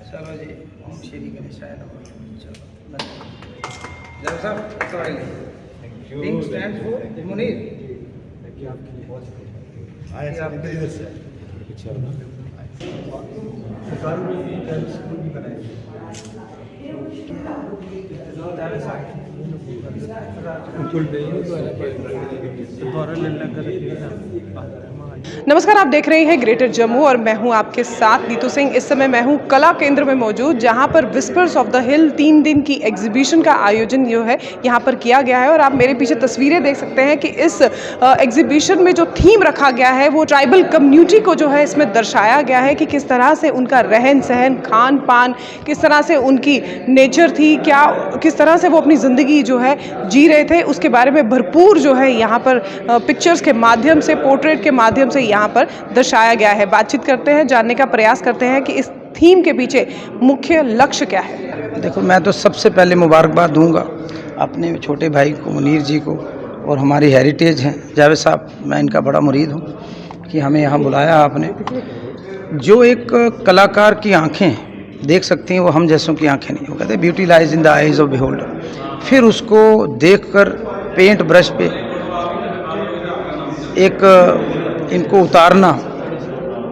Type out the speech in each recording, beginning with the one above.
चलो जी, ओम श्री गणेशाय नमः। चलो जब साहब पिंक स्टैंड फॉर मुनीर। आपके लिए बहुत शुक्रिया। आए आप इधर से स्कूल भी बनाए नमस्कार, आप देख रहे हैं ग्रेटर जम्मू और मैं हूं आपके साथ नीतू सिंह। इस समय मैं हूं कला केंद्र में मौजूद, जहां पर विस्पर्स ऑफ द हिल 3 दिन की एग्जीबिशन का आयोजन जो है यहां पर किया गया है। और आप मेरे पीछे तस्वीरें देख सकते हैं कि इस एग्जीबिशन में जो थीम रखा गया है वो ट्राइबल कम्युनिटी को जो है इसमें दर्शाया गया है कि किस तरह से उनका रहन सहन, खान पान, किस तरह से उनकी नेचर थी, क्या किस तरह से वो अपनी ज़िंदगी जो है जी रहे थे, उसके बारे में भरपूर जो है यहाँ पर पिक्चर्स के माध्यम से, पोर्ट्रेट के माध्यम से यहाँ पर दर्शाया गया है। बातचीत करते हैं, जानने का प्रयास करते हैं कि इस थीम के पीछे मुख्य लक्ष्य क्या है। देखो, मैं तो सबसे पहले मुबारकबाद दूंगा अपने छोटे भाई को, मुनीर जी को, और हमारी हेरिटेज हैं जावेद साहब, मैं इनका बड़ा मुरीद हूँ कि हमें यहाँ बुलाया आपने। जो एक कलाकार की आंखें देख सकती हैं वो हम जैसों की आंखें नहीं, वो कहते हैं beauty lies in the eyes of beholder. फिर उसको देखकर पेंट ब्रश पे एक इनको उतारना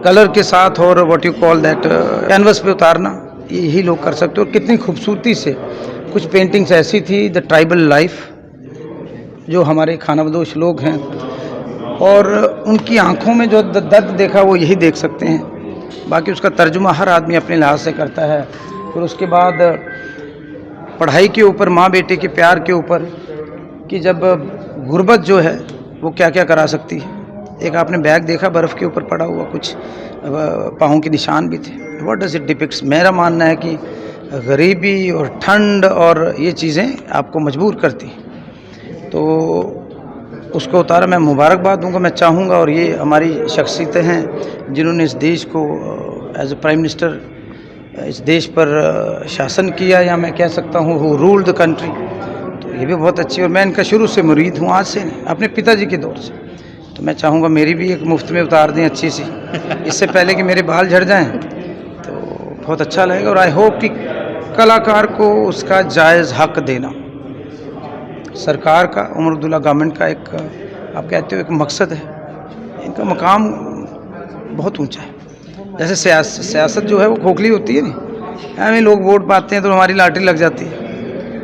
कलर के साथ, और what you call that canvas पे उतारना, यही लोग कर सकते हो। कितनी खूबसूरती से कुछ पेंटिंग्स ऐसी थी, द ट्राइबल लाइफ, जो हमारे खानाबदोश लोग हैं, और उनकी आंखों में जो दर्द देखा वो यही देख सकते हैं। बाकी उसका तर्जुमा हर आदमी अपने लिहाज से करता है। फिर उसके बाद पढ़ाई के ऊपर, माँ बेटे के प्यार के ऊपर, कि जब गुर्बत जो है वो क्या क्या करा सकती है। एक आपने बैग देखा बर्फ़ के ऊपर पड़ा हुआ, कुछ पाँव के निशान भी थे। What does it depicts? मेरा मानना है कि गरीबी और ठंड और ये चीज़ें आपको मजबूर करती, तो उसको उतारा। मैं मुबारकबाद दूंगा, मैं चाहूँगा, और ये हमारी शख्सियतें हैं जिन्होंने इस देश को एज ए प्राइम मिनिस्टर इस देश पर शासन किया, या मैं कह सकता हूँ हु रूल्ड द कंट्री, तो ये भी बहुत अच्छी। और मैं इनका शुरू से मुरीद हूँ, आज से नहीं, अपने पिताजी के दौर से। तो मैं चाहूँगा मेरी भी एक मुफ्त में उतार दें अच्छी सी, इससे पहले कि मेरे बाल झड़ जाएं, तो बहुत अच्छा लगेगा। और आई होप कि कलाकार को उसका जायज़ हक देना सरकार का, उमर अब्दुल्ला गवर्नमेंट का एक, आप कहते हो, एक मकसद है। इनका मकाम बहुत ऊंचा है। जैसे सियासत जो है वो खोखली होती है, नहीं हमें लोग वोट पाते हैं तो हमारी लाटरी लग जाती है,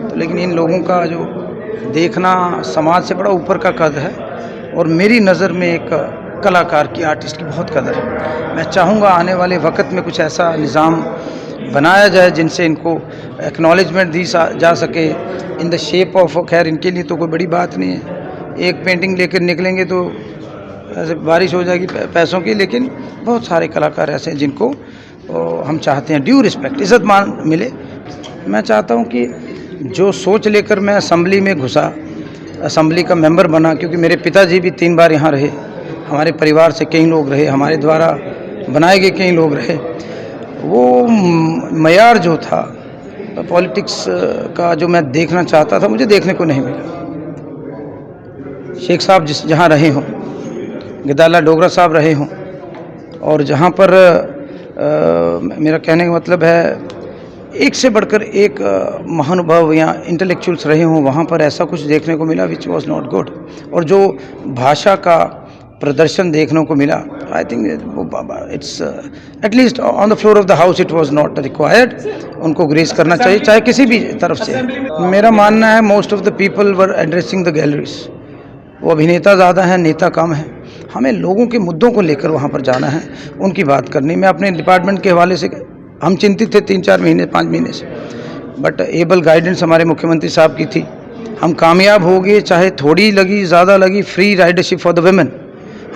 तो लेकिन इन लोगों का जो देखना समाज से बड़ा ऊपर का कद है। और मेरी नज़र में एक कलाकार की, आर्टिस्ट की बहुत कदर है। मैं चाहूँगा आने वाले वक्त में कुछ ऐसा निज़ाम बनाया जाए जिनसे इनको एक्नॉलेजमेंट दी जा सके इन द शेप ऑफ, खैर इनके लिए तो कोई बड़ी बात नहीं है, एक पेंटिंग लेकर निकलेंगे तो ऐसे बारिश हो जाएगी पैसों की, लेकिन बहुत सारे कलाकार ऐसे हैं जिनको हम चाहते हैं ड्यू रिस्पेक्ट, इज़्ज़त मान मिले। मैं चाहता हूँ कि जो सोच लेकर मैं असम्बली में घुसा, असम्बली का मेंबर बना, क्योंकि मेरे पिताजी भी 3 बार यहाँ रहे, हमारे परिवार से कई लोग रहे, हमारे द्वारा बनाए गए कई लोग रहे, वो मयार जो था पॉलिटिक्स का, जो मैं देखना चाहता था, मुझे देखने को नहीं मिला। शेख साहब जहाँ रहे हों, गिदाला डोगरा साहब रहे हों, और जहाँ पर मेरा कहने का मतलब है एक से बढ़कर एक महानुभाव या इंटेलेक्चुअल्स रहे हों, वहाँ पर ऐसा कुछ देखने को मिला विच वॉज नॉट गुड। और जो भाषा का प्रदर्शन देखने को मिला, I think it's at least on the floor of the house it was not required. उनको ग्रेस करना चाहिए, चाहे किसी भी तरफ से। मेरा मानना है most of the people were addressing the galleries. वो अभिनेता ज़्यादा हैं, नेता कम हैं। हमें लोगों के मुद्दों को लेकर वहाँ पर जाना है, उनकी बात करनी। मैं अपने डिपार्टमेंट के हवाले से, हम चिंतित थे 3-4 महीने 5 महीने से, बट एबल गाइडेंस हमारे मुख्यमंत्री साहब की थी। हम कामयाब हो गए, चाहे थोड़ी लगी, ज़्यादा लगी, free ridership for the women.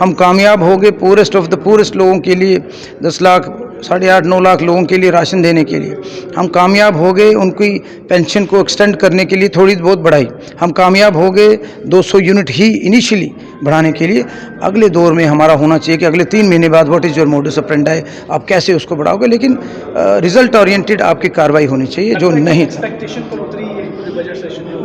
हम कामयाब हो गए पूरेस्ट ऑफ द पूरेस्ट लोगों के लिए, 10 लाख 8.5-9 लाख लोगों के लिए राशन देने के लिए। हम कामयाब हो गए उनकी पेंशन को एक्सटेंड करने के लिए, थोड़ी बहुत बढ़ाई। हम कामयाब हो गए 200 यूनिट ही इनिशियली बढ़ाने के लिए। अगले दौर में हमारा होना चाहिए कि अगले 3 महीने बाद what is your modus operandi, आप कैसे उसको बढ़ाओगे, लेकिन रिजल्ट ओरिएंटेड आपकी कार्रवाई होनी चाहिए, जो नहीं था।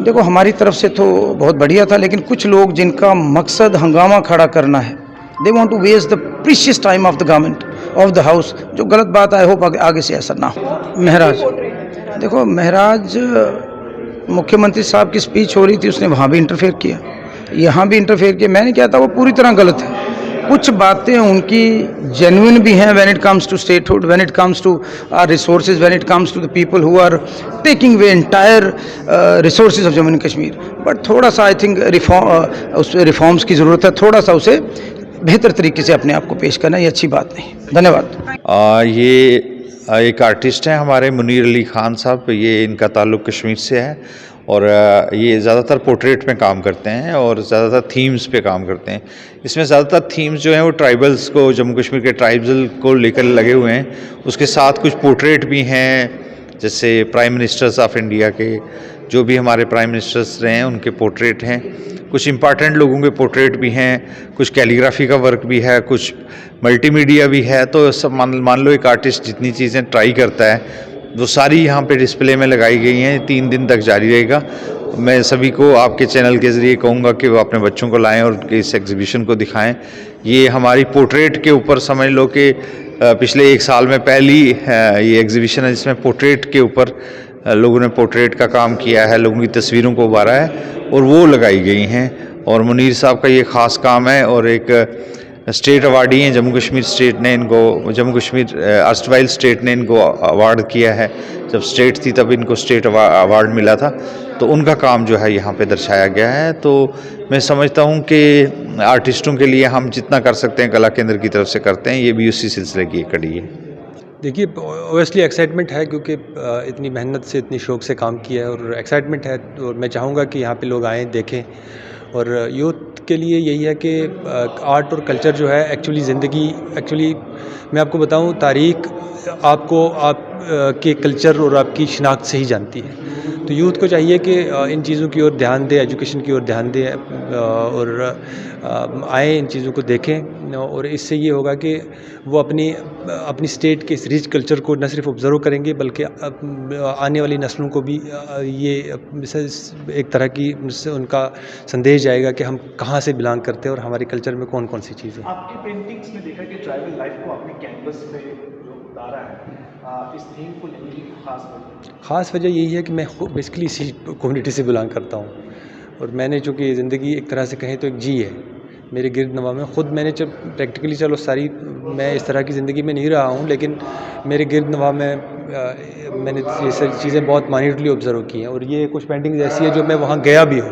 देखो, हमारी तरफ से तो बहुत बढ़िया था, लेकिन कुछ लोग जिनका मकसद हंगामा खड़ा करना है, they want to waste the precious time of the government, of the house, जो गलत बात आई होप आगे से ऐसा ना हो। महराज, देखो महराज मुख्यमंत्री साहब की स्पीच हो रही थी, उसने वहाँ भी इंटरफेयर किया, यहाँ भी इंटरफेयर किया। मैंने क्या था, वो पूरी तरह गलत है। कुछ बातें उनकी जेन्युइन भी हैं when it comes to statehood, when it comes to our resources, when it comes to the people who are taking way entire resources of Jammu and Kashmir. But थोड़ा सा आई थिंक उस रिफॉर्म्स की ज़रूरत है, थोड़ा सा उसे बेहतर तरीके से अपने आप को पेश करना, ये अच्छी बात नहीं। धन्यवाद। ये एक आर्टिस्ट हैं हमारे मुनीर अली खान साहब, ये इनका ताल्लुक़ कश्मीर से है और ये ज़्यादातर पोर्ट्रेट में काम करते हैं और ज़्यादातर थीम्स पे काम करते हैं। इसमें ज़्यादातर थीम्स जो हैं वो ट्राइबल्स को, जम्मू कश्मीर के ट्राइबल को लेकर लगे हुए हैं। उसके साथ कुछ पोर्ट्रेट भी हैं, जैसे प्राइम मिनिस्टर्स ऑफ इंडिया के, जो भी हमारे प्राइम मिनिस्टर्स रहे हैं उनके पोर्ट्रेट हैं, कुछ इम्पॉर्टेंट लोगों के पोर्ट्रेट भी हैं, कुछ कैलीग्राफी का वर्क भी है, कुछ मल्टीमीडिया भी है। तो सब मान लो एक आर्टिस्ट जितनी चीज़ें ट्राई करता है वो सारी यहाँ पे डिस्प्ले में लगाई गई हैं। 3 दिन तक जारी रहेगा। मैं सभी को आपके चैनल के ज़रिए कहूँगा कि वो अपने बच्चों को लाएं और इस एग्जीबिशन को दिखाएं। ये हमारी पोर्ट्रेट के ऊपर समझ लो कि पिछले 1 साल में पहली ये एग्जीबिशन है जिसमें पोर्ट्रेट के ऊपर लोगों ने पोर्ट्रेट का काम किया है, लोगों की तस्वीरों को उभारा है और वो लगाई गई हैं। और मुनीर साहब का ये ख़ास काम है और एक स्टेट अवार्डी हैं, जम्मू कश्मीर स्टेट ने इनको, जम्मू कश्मीर अर्स्टवाइल स्टेट ने इनको अवार्ड किया है। जब स्टेट थी तब इनको स्टेट अवार्ड मिला था। तो उनका काम जो है यहाँ पे दर्शाया गया है। तो मैं समझता हूँ कि आर्टिस्टों के लिए हम जितना कर सकते हैं कला केंद्र की तरफ से करते हैं, ये भी उसी सिलसिले की एक कड़ी है। देखिए, ओबियसली एक्साइटमेंट है क्योंकि इतनी मेहनत से, इतनी शौक से काम किया है और एक्साइटमेंट है। और मैं चाहूँगा कि यहाँ पे लोग आएँ, देखें। और यूथ के लिए यही है कि आर्ट और कल्चर जो है एक्चुअली ज़िंदगी, एक्चुअली मैं आपको बताऊँ, तारीख़ आपको आप के कल्चर और आपकी शिनाख्त से ही जानती है। तो यूथ को चाहिए कि इन चीज़ों की ओर ध्यान दें, एजुकेशन की ओर ध्यान दें और आएँ, इन चीज़ों को देखें। और इससे ये होगा कि वो अपनी स्टेट के इस रिच कल्चर को न सिर्फ ऑब्ज़र्व करेंगे बल्कि आने वाली नस्लों को भी ये एक तरह की उनका संदेश जाएगा कि हम कहाँ से बिलोंग करते हैं और हमारे कल्चर में कौन कौन सी चीज़ें। आपकी पेंटिंग्स में देखा कि ट्राइबल लाइफ को आपने कैनवस पे जो उतारा है, इस थीम को लेने की खास वजह यही है कि मैं बेसिकली इसी कम्युनिटी से बिलोंग करता हूँ और मैंने चूँकि ज़िंदगी एक तरह से कहें तो एक जी है मेरे गिरद नवा में। ख़ुद मैंने जब प्रैक्टिकली, चलो सारी मैं इस तरह की ज़िंदगी में नहीं रहा हूँ, लेकिन मेरे गिरद नवा में मैंने ये सारी चीज़ें बहुत माइन्यूटली ऑब्ज़र्व की हैं। और ये कुछ पेंटिंग्स ऐसी है जो मैं वहाँ गया भी हूँ,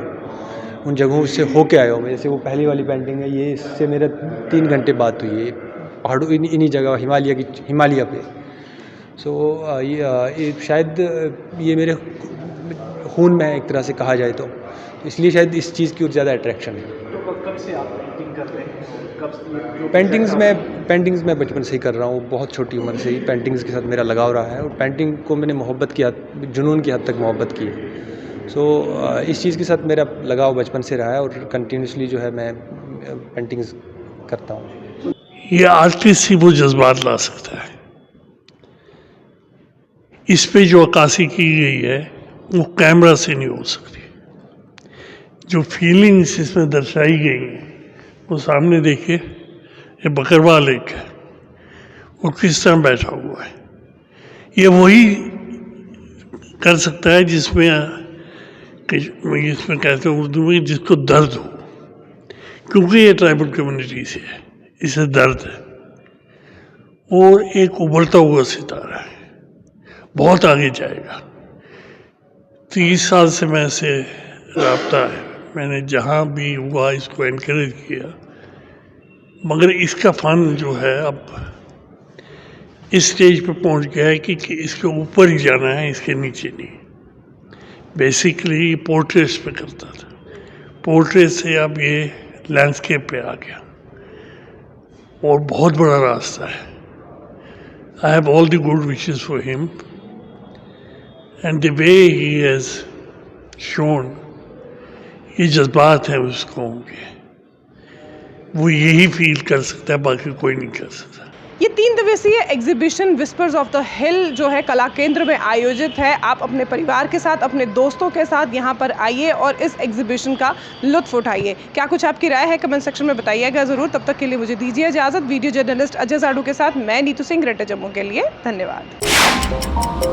उन जगहों से होके आया हूँ। जैसे वो पहली वाली पेंटिंग है, ये इससे मेरा 3 घंटे बात हुई है पहाड़ों इन्हीं जगह हिमालय पे। सो ये शायद ये मेरे खून में एक तरह से कहा जाए तो इसलिए शायद इस चीज़ की और ज़्यादा अट्रैक्शन है। तो कब से आप पेंटिंग कर रहे हैं? कब से पेंटिंग्स मैं बचपन से ही कर रहा हूँ, बहुत छोटी उम्र से ही पेंटिंग्स के साथ मेरा लगाव रहा है और पेंटिंग को मैंने जुनून की हद तक मोहब्बत की है। सो इस चीज़ के साथ मेरा लगाव बचपन से रहा है और कंटिन्यूसली जो है मैं पेंटिंग्स करता हूँ। ये आर्टिस्ट ही वो जज्बात ला सकता है। इस पे जो अक्कासी की गई है वो कैमरा से नहीं हो सकती। जो फीलिंग्स इसमें दर्शाई गई हैं वो सामने देखिए। ये बकरवाल एक है, वो किस तरह बैठा हुआ है। ये वही कर सकता है जिसमें कहते हैं उर्दू में जिसको दर्द हो, क्योंकि ये ट्राइबल कम्युनिटी से है, इसे दर्द है। और एक उभरता हुआ सितारा है, बहुत आगे जाएगा। 30 साल से मैं से रब्ता है, मैंने जहाँ भी हुआ इसको एनकरेज किया, मगर इसका फन जो है अब इस स्टेज पे पहुँच गया है कि इसके ऊपर ही जाना है, इसके नीचे नहीं। बेसिकली पोर्ट्रेट्स पे करता था, पोर्ट्रेट से अब ये लैंडस्केप पे आ गया और बहुत बड़ा रास्ता है। I have all the good wishes for him and the way he has shown, ये जज्बात हैं उसको, वो यही फील कर सकता है, बाकी कोई नहीं कर सकता। ये 3 दिवसीय एग्जीबिशन विस्पर्स ऑफ द हिल जो है कला केंद्र में आयोजित है। आप अपने परिवार के साथ, अपने दोस्तों के साथ यहाँ पर आइए और इस एग्जीबिशन का लुत्फ उठाइए। क्या कुछ आपकी राय है कमेंट सेक्शन में बताइएगा ज़रूर। तब तक के लिए मुझे दीजिए इजाज़त। वीडियो जर्नलिस्ट अजय साडू के साथ मैं नीतू सिंह, ग्रेटर जम्मू के लिए। धन्यवाद।